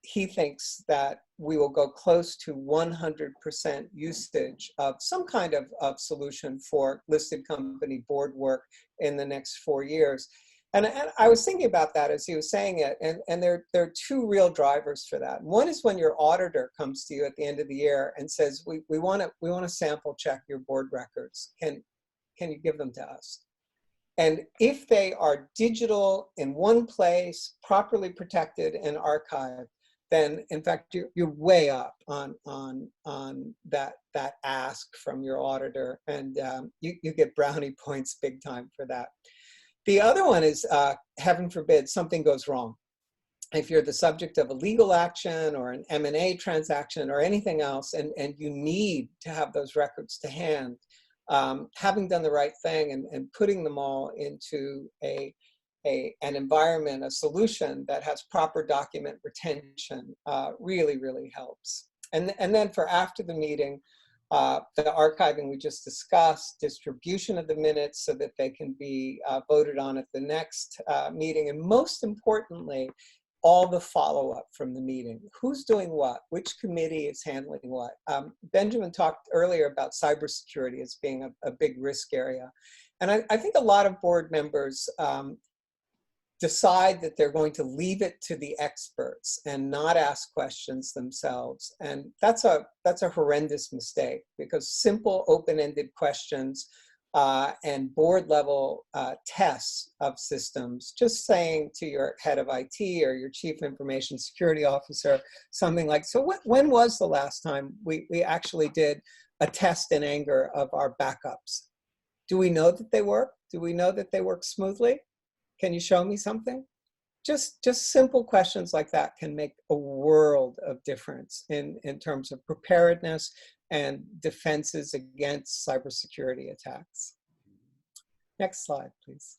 he thinks that we will go close to 100% usage of some kind of solution for listed company board work in the next 4 years. And I was thinking about that as he was saying it, and there are two real drivers for that. One is when your auditor comes to you at the end of the year and says, we want to sample check your board records. Can you give them to us? And if they are digital in one place, properly protected and archived, then in fact you're way up on that ask from your auditor, and you get brownie points big time for that. The other one is, heaven forbid, something goes wrong. if you're the subject of a legal action or an M&A transaction or anything else, and you need to have those records to hand, having done the right thing and putting them all into an environment, a solution that has proper document retention really, really helps. And then for after the meeting, the archiving we just discussed, distribution of the minutes so that they can be voted on at the next meeting, and most importantly, all the follow-up from the meeting. Who's doing what? Which committee is handling what? Benjamin talked earlier about cybersecurity as being a big risk area. And I think a lot of board members decide that they're going to leave it to the experts and not ask questions themselves. And that's a horrendous mistake, because simple open-ended questions and board level tests of systems, just saying to your head of IT or your chief information security officer, something like, so when was the last time we actually did a test in anger of our backups? Do we know that they work? Do we know that they work smoothly? Can you show me something? Just simple questions like that can make a world of difference in terms of preparedness and defenses against cybersecurity attacks. Next slide, please.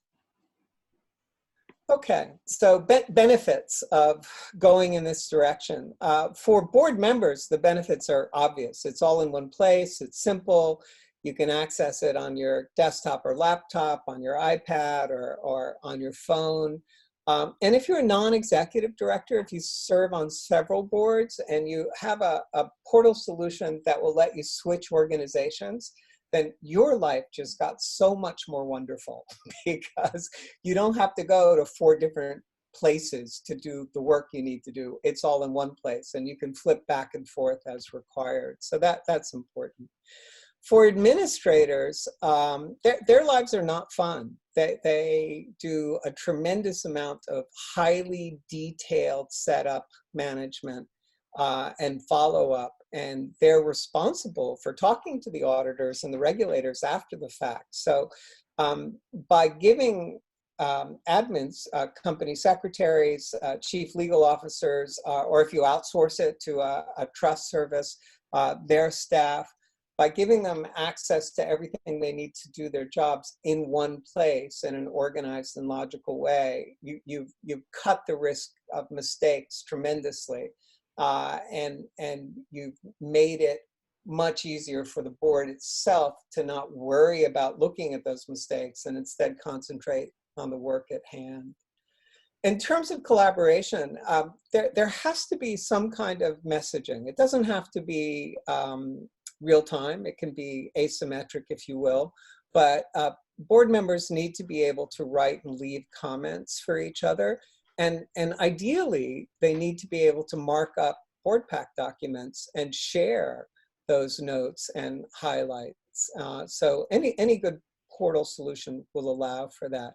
Okay, so benefits of going in this direction. For board members, the benefits are obvious. It's all in one place, it's simple. You can access it on your desktop or laptop, on your iPad or on your phone. And if you're a non-executive director, if you serve on several boards and you have a portal solution that will let you switch organizations, then your life just got so much more wonderful, because you don't have to go to 4 different places to do the work you need to do. It's all in one place, and you can flip back and forth as required. So that's important. For administrators, their lives are not fun. They do a tremendous amount of highly detailed setup management and follow-up, and they're responsible for talking to the auditors and the regulators after the fact. So by giving admins, company secretaries, chief legal officers, or if you outsource it to a trust service, their staff, by giving them access to everything they need to do their jobs in one place in an organized and logical way, you've cut the risk of mistakes tremendously, and you've made it much easier for the board itself to not worry about looking at those mistakes and instead concentrate on the work at hand. In terms of collaboration, there has to be some kind of messaging. It doesn't have to be real time. It can be asymmetric, if you will, but board members need to be able to write and leave comments for each other. And ideally, they need to be able to mark up board pack documents and share those notes and highlights. So any good portal solution will allow for that.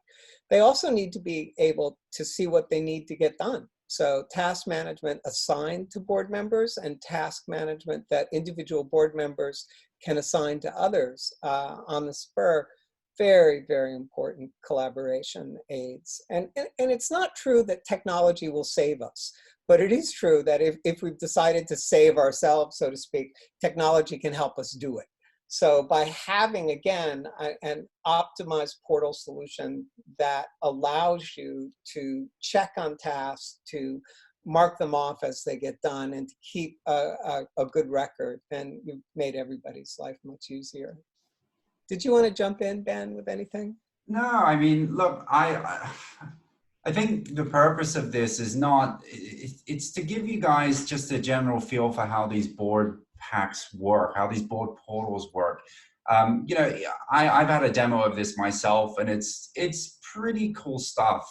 They also need to be able to see what they need to get done. So task management assigned to board members and task management that individual board members can assign to others on the spur. Very, very important collaboration aids. And it's not true that technology will save us, but it is true that if we've decided to save ourselves, so to speak, technology can help us do it. So by having, again, an optimized portal solution that allows you to check on tasks, to mark them off as they get done, and to keep a good record, then you've made everybody's life much easier. Did you want to jump in, Ben, with anything? No, I mean, look, I think the purpose of this is not, it's to give you guys just a general feel for how these board packs work, how these board portals work. You know, I've had a demo of this myself, and it's pretty cool stuff.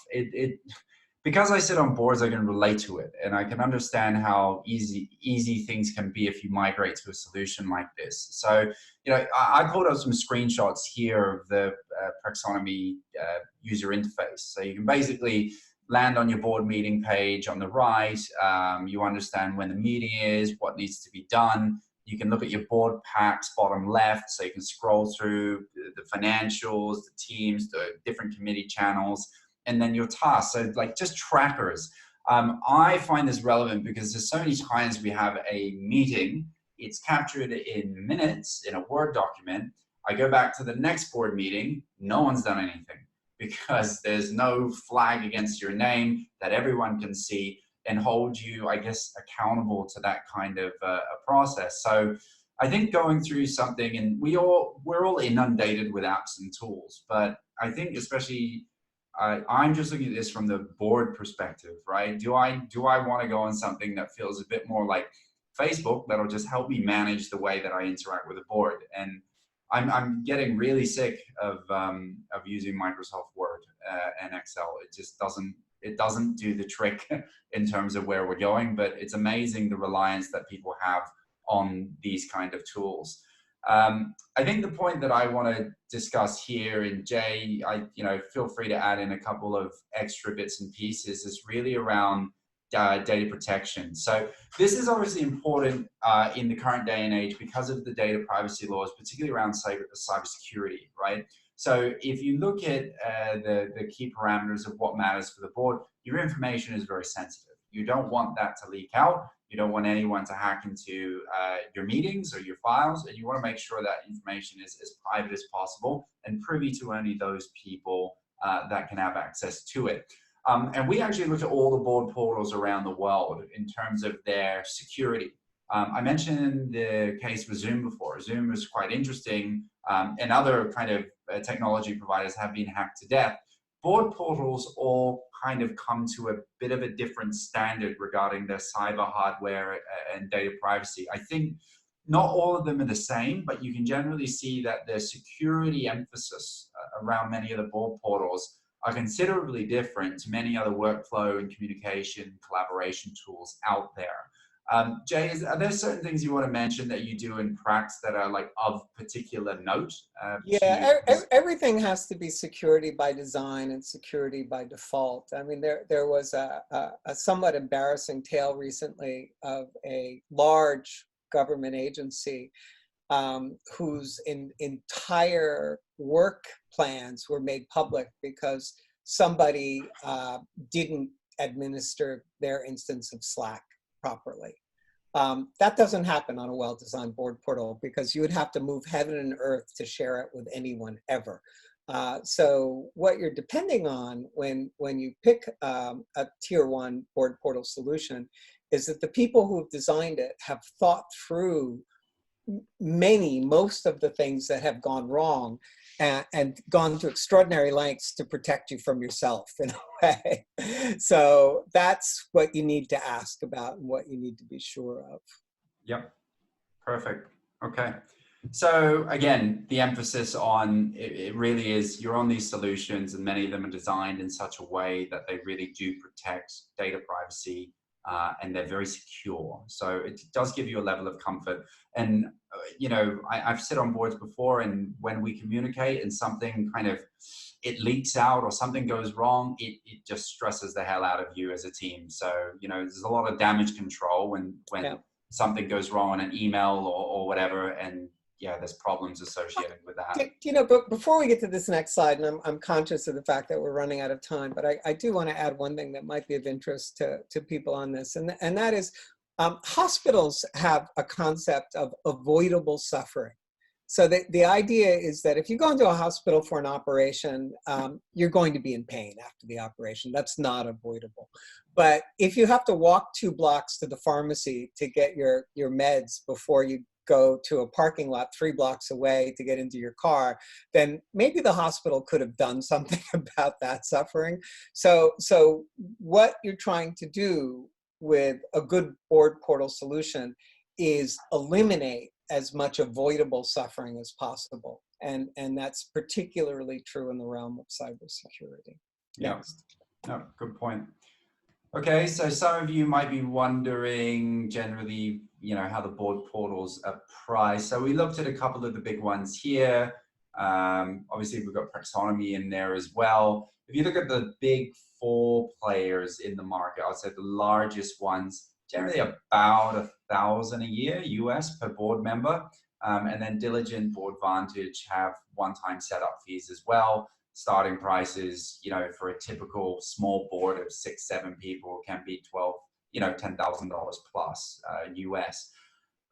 Because I sit on boards, I can relate to it, and I can understand how easy things can be if you migrate to a solution like this. So, you know, I pulled up some screenshots here of the Praxonomy user interface. So you can basically land on your board meeting page on the right. You understand when the meeting is, what needs to be done. You can look at your board packs bottom left, so you can scroll through the financials, the teams, the different committee channels, and then your tasks. So like just trackers I find this relevant because there's so many times we have a meeting, it's captured in minutes in a Word document. I go back to the next board meeting, no one's done anything because there's no flag against your name that everyone can see and hold you, I guess, accountable to that kind of a process. So I think going through something, and we're all inundated with apps and tools, but I think especially I'm just looking at this from the board perspective, right? Do I want to go on something that feels a bit more like Facebook that'll just help me manage the way that I interact with the board? And I'm getting really sick of using Microsoft Word and Excel. It just doesn't do the trick in terms of where we're going, but it's amazing the reliance that people have on these kind of tools. I think the point that I want to discuss here, and Jay, feel free to add in a couple of extra bits and pieces, is really around data protection. So this is obviously important in the current day and age because of the data privacy laws, particularly around cybersecurity, right? So if you look at the key parameters of what matters for the board, your information is very sensitive. You don't want that to leak out. You don't want anyone to hack into your meetings or your files, and you want to make sure that information is as private as possible and privy to only those people that can have access to it. And we actually looked at all the board portals around the world in terms of their security. I mentioned the case with Zoom before. Zoom was quite interesting, and other kind of technology providers have been hacked to death. Board portals all kind of come to a bit of a different standard regarding their cyber hardware and data privacy. I think not all of them are the same, but you can generally see that the security emphasis around many of the board portals are considerably different to many other workflow and communication collaboration tools out there. Jay, are there certain things you want to mention that you do in Prax that are like of particular note? Yeah, everything has to be security by design and security by default. I mean, there was a somewhat embarrassing tale recently of a large government agency whose entire work plans were made public because somebody didn't administer their instance of Slack properly. That doesn't happen on a well-designed board portal because you would have to move heaven and earth to share it with anyone ever. So what you're depending on when you pick a tier 1 board portal solution is that the people who have designed it have thought through most of the things that have gone wrong and gone to extraordinary lengths to protect you from yourself in a way. So that's what you need to ask about and what you need to be sure of. Yep, perfect. Okay. So again, the emphasis on it really is you're on these solutions, and many of them are designed in such a way that they really do protect data privacy and they're very secure. So it does give you a level of comfort. And, I've sit on boards before, and when we communicate and something kind of, it leaks out or something goes wrong, it just stresses the hell out of you as a team. So, there's a lot of damage control when yeah. something goes wrong on an email or whatever, and yeah, there's problems associated with that. But before we get to this next slide, and I'm conscious of the fact that we're running out of time, but I do want to add one thing that might be of interest to people on this, and that is hospitals have a concept of avoidable suffering. So the idea is that if you go into a hospital for an operation, you're going to be in pain after the operation. That's not avoidable. But if you have to walk 2 blocks to the pharmacy to get your meds before you go to a parking lot 3 blocks away to get into your car, then maybe the hospital could have done something about that suffering. So what you're trying to do with a good board portal solution is eliminate as much avoidable suffering as possible. And that's particularly true in the realm of cybersecurity. Yeah, no, good point. Okay, so some of you might be wondering generally, how the board portals are priced. So we looked at a couple of the big ones here. Obviously, we've got Praxonomy in there as well. If you look at the big 4 players in the market, I'd say the largest ones, generally about $1,000 a year US per board member. And then Diligent, Boardvantage have one-time setup fees as well. starting prices, you know, for a typical small board of 6, 7 people can be 12, you know, $10,000 plus US.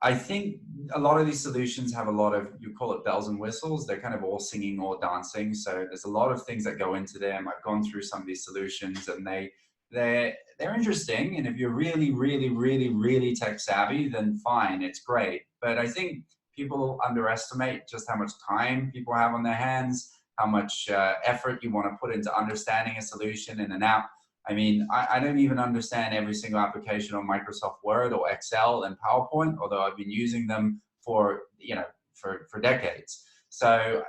I think a lot of these solutions have a lot of, you call it bells and whistles. They're kind of all singing or dancing. So there's a lot of things that go into them. I've gone through some of these solutions, and they're interesting. And if you're really tech savvy, then fine, it's great. But I think people underestimate just how much time people have on their hands, how much effort you want to put into understanding a solution in an app. I mean, I don't even understand every single application on Microsoft Word or Excel and PowerPoint, although I've been using them for, you know, for decades. So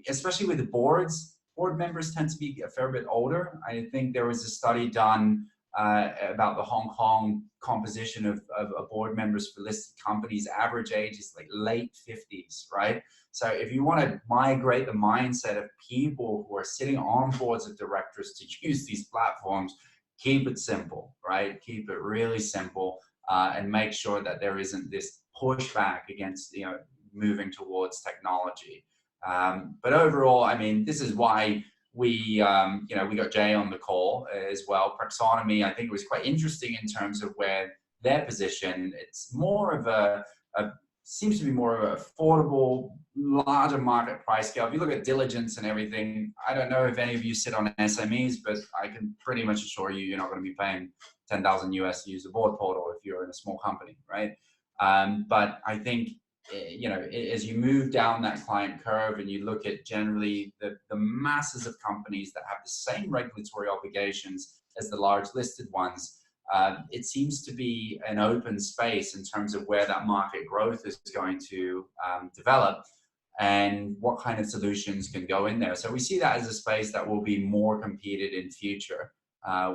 especially with the boards, board members tend to be a fair bit older. I think there was a study done about the Hong Kong composition of board members for listed companies. Average age is like late 50s, right? So if you want to migrate the mindset of people who are sitting on boards of directors to use these platforms, keep it simple, right? Keep it really simple, and make sure that there isn't this pushback against, you know, moving towards technology. But overall, I mean, this is why we, you know, we got Jay on the call as well. Praxonomy, I think it was quite interesting in terms of where their position. It's more of seems to be more of an affordable, larger market price scale. If you look at diligence and everything, I don't know if any of you sit on SMEs, but I can pretty much assure you, you're not going to be paying 10,000 US to use a board portal if you're in a small company, right? But I think, you know, as you move down that client curve and you look at generally the masses of companies that have the same regulatory obligations as the large listed ones, it seems to be an open space in terms of where that market growth is going to develop and what kind of solutions can go in there. So we see that as a space that will be more competed in future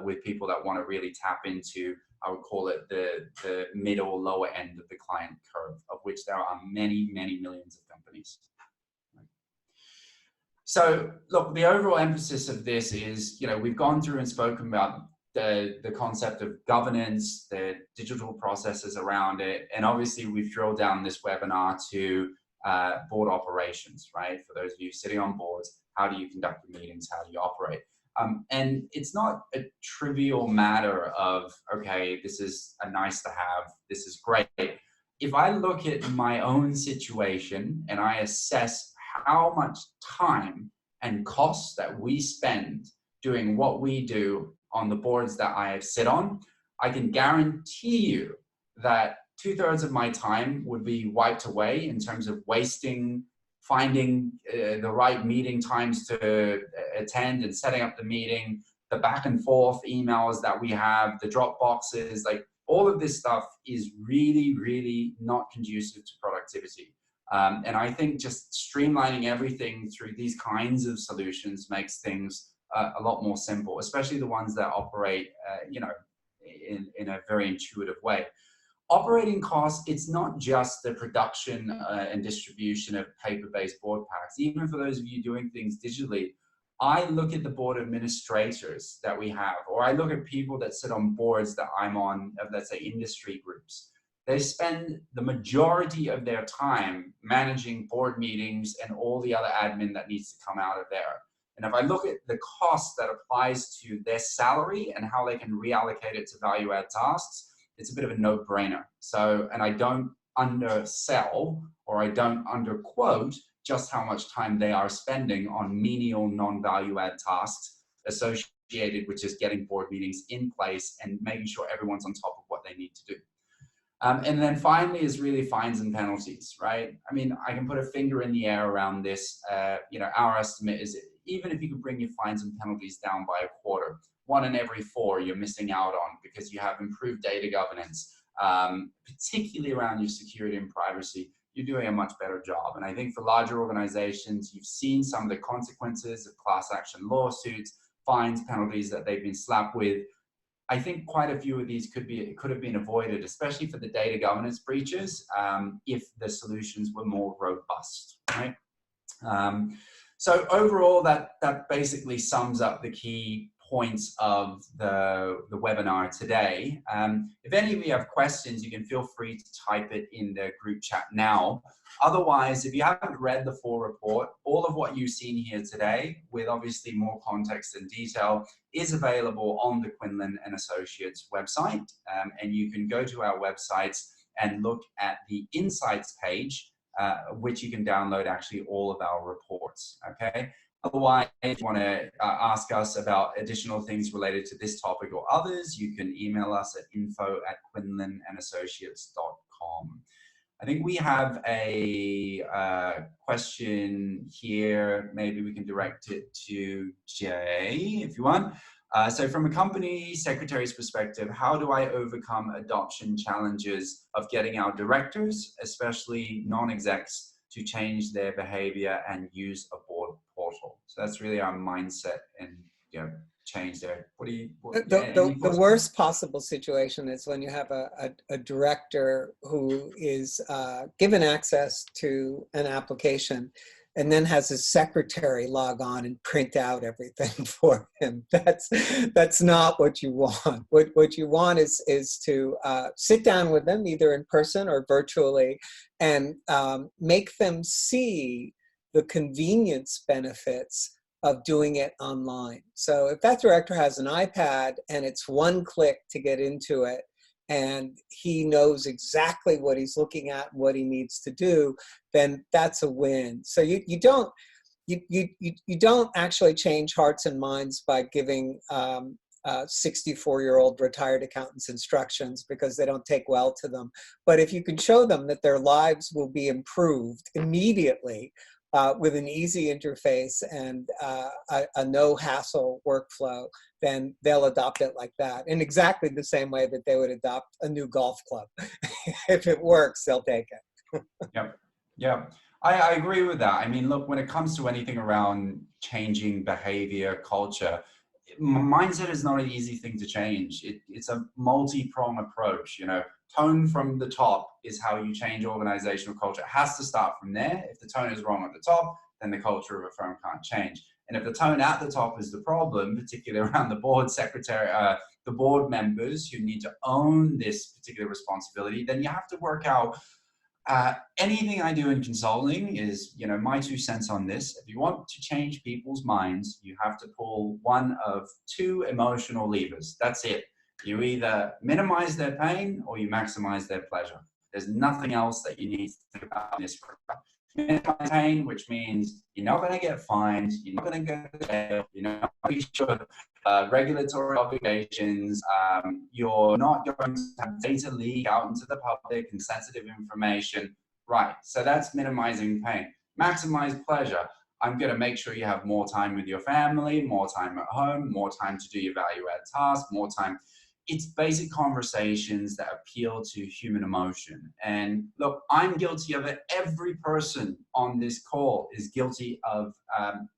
with people that want to really tap into, I would call it the middle, lower end of the client curve, of which there are many millions of companies. So look, the overall emphasis of this is, you know, we've gone through and spoken about the concept of governance, the digital processes around it, and obviously we've drilled down this webinar to board operations, right? For those of you sitting on boards, how do you conduct the meetings? How do you operate? And it's not a trivial matter of, okay, this is a nice to have, this is great. If I look at my own situation and I assess how much time and cost that we spend doing what we do on the boards that I sit on, I can guarantee you that 2/3 of my time would be wiped away in terms of wasting, finding the right meeting times to attend and setting up the meeting, the back and forth emails that we have, the drop boxes, like all of this stuff is really not conducive to productivity. And I think just streamlining everything through these kinds of solutions makes things a lot more simple, especially the ones that operate, you know, in a very intuitive way. Operating costs, it's not just the production and distribution of paper-based board packs. Even for those of you doing things digitally, I look at the board administrators that we have, or I look at people that sit on boards that I'm on, of, let's say, industry groups. They spend the majority of their time managing board meetings and all the other admin that needs to come out of there. And if I look at the cost that applies to their salary and how they can reallocate it to value-add tasks, it's a bit of a no-brainer. So, and I don't undersell or I don't underquote just how much time they are spending on menial non-value-add tasks associated with just getting board meetings in place and making sure everyone's on top of what they need to do. And then finally is really fines and penalties, right? I mean, I can put a finger in the air around this. You know, our estimate is even if you could bring your fines and penalties down by 1/4, 1 in every 4 you're missing out on because you have improved data governance, particularly around your security and privacy. You're doing a much better job. And I think for larger organizations, you've seen some of the consequences of class action lawsuits, fines, penalties that they've been slapped with. I think quite a few of these could have been avoided, especially for the data governance breaches, if the solutions were more robust, right? So overall, that basically sums up the key points of the webinar today. If any of you have questions, you can feel free to type it in the group chat now. Otherwise, if you haven't read the full report, all of what you've seen here today, with obviously more context and detail, is available on the Quinlan Associates website. And you can go to our websites and look at the Insights page, which you can download actually all of our reports, okay? Otherwise, if you want to ask us about additional things related to this topic or others, you can email us at info@quinlanassociates.com. I think we have a question here. Maybe we can direct it to Jay, if you want. So from a company secretary's perspective, how do I overcome adoption challenges of getting our directors, especially non-execs, to change their behavior and use a board portal? So that's really our mindset and change there. The worst possible situation is when you have a director who is given access to an application and then has his secretary log on and print out everything for him. That's not what you want. What you want is to sit down with them, either in person or virtually, and make them see the convenience benefits of doing it online. So if that director has an iPad and it's one click to get into it, and he knows exactly what he's looking at and what he needs to do, then that's a win. So you don't actually change hearts and minds by giving 64-year-old retired accountants instructions, because they don't take well to them. But if you can show them that their lives will be improved immediately with an easy interface and a no-hassle workflow, then they'll adopt it like that, in exactly the same way that they would adopt a new golf club. If it works, they'll take it. Yep. I agree with that. I mean, look, when it comes to anything around changing behavior, culture, mindset is not an easy thing to change. It's a multi-pronged approach. Tone from the top is how you change organizational culture. It has to start from there. If the tone is wrong at the top, then the culture of a firm can't change. And if the tone at the top is the problem, particularly around the board secretary, the board members who need to own this particular responsibility, then you have to work out. Anything I do in consulting is, my 2 cents on this. If you want to change people's minds, you have to pull one of 2 emotional levers. That's it. You either minimize their pain or you maximize their pleasure. There's nothing else that you need to think about in this program. Minimize pain, which means you're not going to get fined, you're not going to go to jail, you're not going to be regulatory obligations, you're not going to have data leak out into the public and sensitive information. Right, so that's minimizing pain. Maximize pleasure. I'm going to make sure you have more time with your family, more time at home, more time to do your value-add tasks, more time. It's basic conversations that appeal to human emotion. And look, I'm guilty of it. Every person on this call is guilty of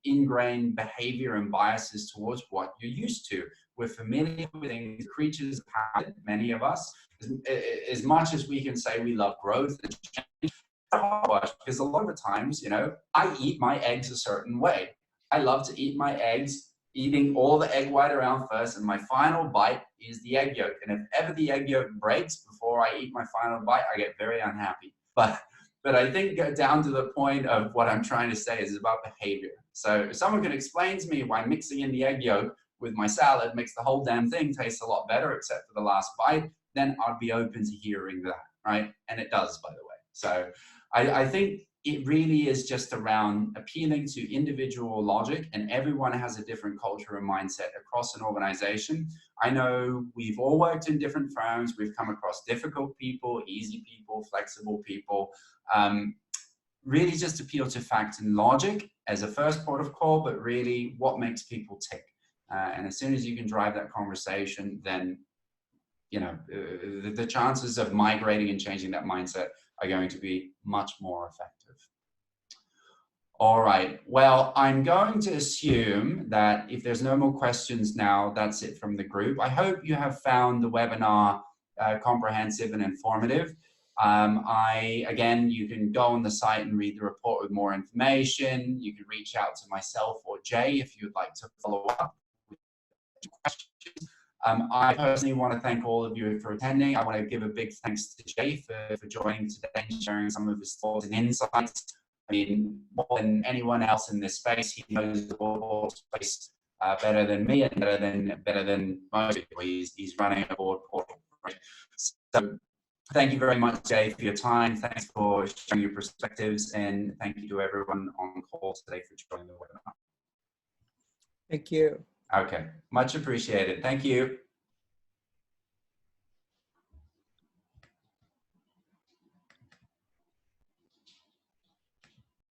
ingrained behavior and biases towards what you're used to. We're familiar with things, creatures of habit, many of us. As much as we can say we love growth and change, because a lot of the times, I eat my eggs a certain way. I love to eat my eggs, eating all the egg white around first, and my final bite is the egg yolk. And if ever the egg yolk breaks before I eat my final bite, I get very unhappy. But I think down to the point of what I'm trying to say is about behavior. So if someone can explain to me why mixing in the egg yolk with my salad makes the whole damn thing taste a lot better, except for the last bite, then I'd be open to hearing that, right? And it does, by the way. So I think it really is just around appealing to individual logic, and everyone has a different culture and mindset across an organization. I know we've all worked in different firms. We've come across difficult people, easy people, flexible people. Really just appeal to fact and logic as a first port of call, but really what makes people tick. And as soon as you can drive that conversation, then the chances of migrating and changing that mindset are going to be much more effective. All right, well, I'm going to assume that if there's no more questions now, that's it from the group. I hope you have found the webinar comprehensive and informative. Again, you can go on the site and read the report with more information. You can reach out to myself or Jay if you'd like to follow up. I personally want to thank all of you for attending. I want to give a big thanks to Jay for joining today and sharing some of his thoughts and insights. I mean, more than anyone else in this space, he knows the board space better than me and better than most people. He's running a board portal. Right? So thank you very much, Jay, for your time. Thanks for sharing your perspectives, and thank you to everyone on call today for joining the webinar. Thank you. Okay, much appreciated. Thank you.